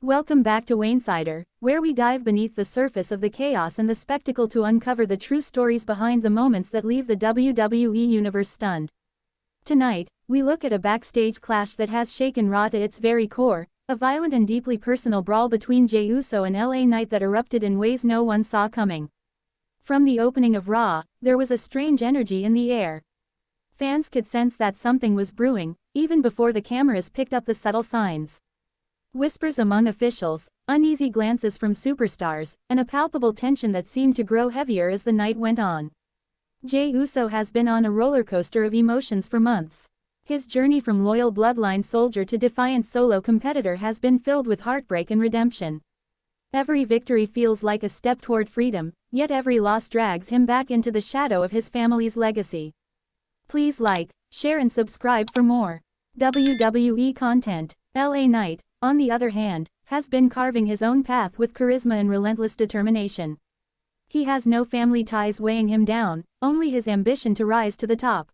Welcome back to Waynesider, where we dive beneath the surface of the chaos and the spectacle to uncover the true stories behind the moments that leave the WWE Universe stunned. Tonight, we look at a backstage clash that has shaken Raw to its very core, a violent and deeply personal brawl between Jey Uso and LA Knight that erupted in ways no one saw coming. From the opening of Raw, there was a strange energy in the air. Fans could sense that something was brewing, even before the cameras picked up the subtle signs. Whispers among officials, uneasy glances from superstars, and a palpable tension that seemed to grow heavier as the night went on. Jey Uso has been on a roller coaster of emotions for months. His journey from loyal bloodline soldier to defiant solo competitor has been filled with heartbreak and redemption. Every victory feels like a step toward freedom, yet every loss drags him back into the shadow of his family's legacy. Please like, share and subscribe for more WWE content. LA Knight, on the other hand, has been carving his own path with charisma and relentless determination. He has no family ties weighing him down, only his ambition to rise to the top.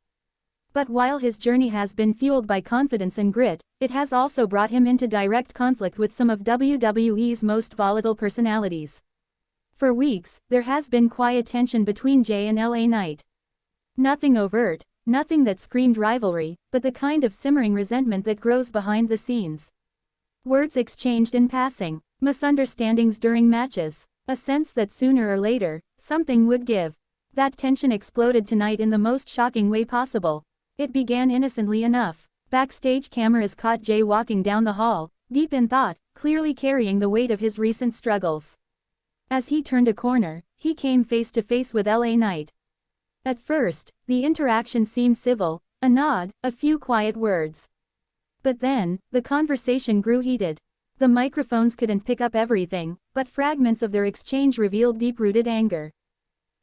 But while his journey has been fueled by confidence and grit, it has also brought him into direct conflict with some of WWE's most volatile personalities. For weeks, there has been quiet tension between Jey and LA Knight. Nothing overt, nothing that screamed rivalry, but the kind of simmering resentment that grows behind the scenes. Words exchanged in passing, misunderstandings during matches, a sense that sooner or later, something would give. That tension exploded tonight in the most shocking way possible. It began innocently enough. Backstage cameras caught Jey walking down the hall, deep in thought, clearly carrying the weight of his recent struggles. As he turned a corner, he came face to face with LA Knight. At first, the interaction seemed civil, a nod, a few quiet words. But then, the conversation grew heated. The microphones couldn't pick up everything, but fragments of their exchange revealed deep-rooted anger.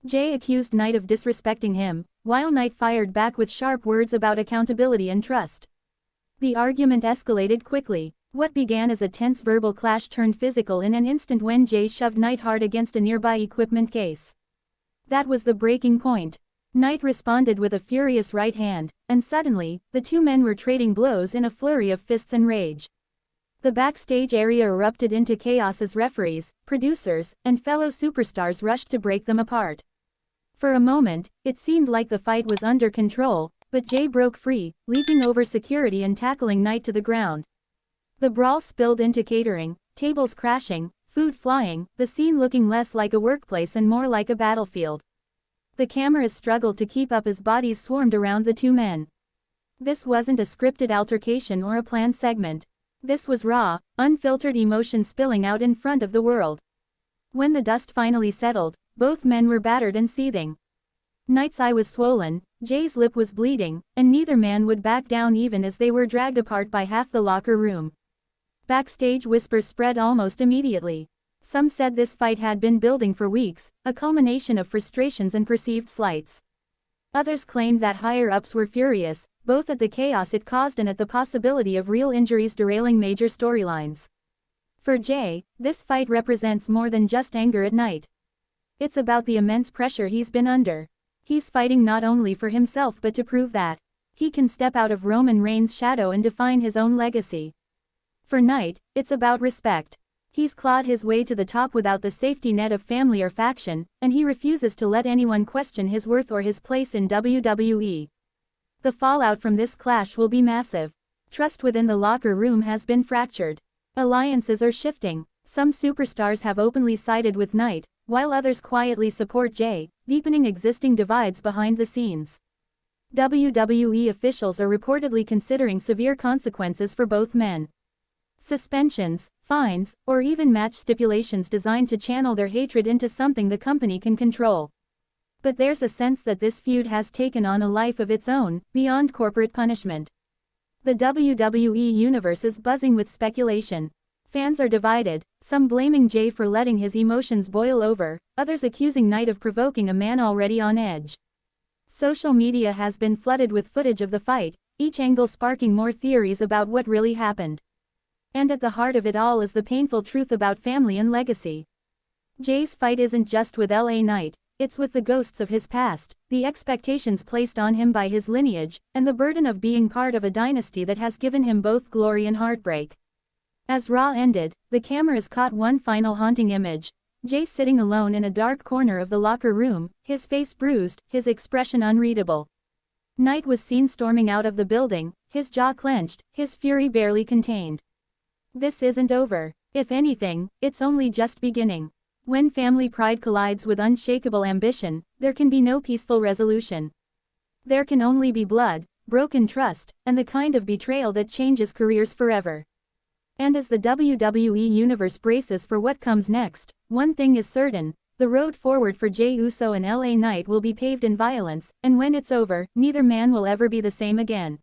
Jey accused Knight of disrespecting him, while Knight fired back with sharp words about accountability and trust. The argument escalated quickly. What began as a tense verbal clash turned physical in an instant when Jey shoved Knight hard against a nearby equipment case. That was the breaking point. Knight responded with a furious right hand, and suddenly, the two men were trading blows in a flurry of fists and rage. The backstage area erupted into chaos as referees, producers, and fellow superstars rushed to break them apart. For a moment, it seemed like the fight was under control, but Jey broke free, leaping over security and tackling Knight to the ground. The brawl spilled into catering, tables crashing, food flying, the scene looking less like a workplace and more like a battlefield. The cameras struggled to keep up as bodies swarmed around the two men. This wasn't a scripted altercation or a planned segment. This was raw, unfiltered emotion spilling out in front of the world. When the dust finally settled, both men were battered and seething. Knight's eye was swollen, Jey's lip was bleeding, and neither man would back down even as they were dragged apart by half the locker room. Backstage whispers spread almost immediately. Some said this fight had been building for weeks, a culmination of frustrations and perceived slights. Others claimed that higher-ups were furious, both at the chaos it caused and at the possibility of real injuries derailing major storylines. For Jey, this fight represents more than just anger at Knight. It's about the immense pressure he's been under. He's fighting not only for himself but to prove that he can step out of Roman Reigns' shadow and define his own legacy. For Knight, it's about respect. He's clawed his way to the top without the safety net of family or faction, and he refuses to let anyone question his worth or his place in WWE. The fallout from this clash will be massive. Trust within the locker room has been fractured. Alliances are shifting. Some superstars have openly sided with Knight, while others quietly support Jey, deepening existing divides behind the scenes. WWE officials are reportedly considering severe consequences for both men. Suspensions, fines, or even match stipulations designed to channel their hatred into something the company can control. But there's a sense that this feud has taken on a life of its own, beyond corporate punishment. The WWE Universe is buzzing with speculation. Fans are divided, some blaming Jey for letting his emotions boil over, others accusing Knight of provoking a man already on edge. Social media has been flooded with footage of the fight, each angle sparking more theories about what really happened. And at the heart of it all is the painful truth about family and legacy. Jey's fight isn't just with LA Knight, it's with the ghosts of his past, the expectations placed on him by his lineage, and the burden of being part of a dynasty that has given him both glory and heartbreak. As Raw ended, the cameras caught one final haunting image. Jey sitting alone in a dark corner of the locker room, his face bruised, his expression unreadable. Knight was seen storming out of the building, his jaw clenched, his fury barely contained. This isn't over. If anything, it's only just beginning. When family pride collides with unshakable ambition, there can be no peaceful resolution. There can only be blood, broken trust, and the kind of betrayal that changes careers forever. And as the WWE Universe braces for what comes next, one thing is certain: the road forward for Jey Uso and LA Knight will be paved in violence, and when it's over, neither man will ever be the same again.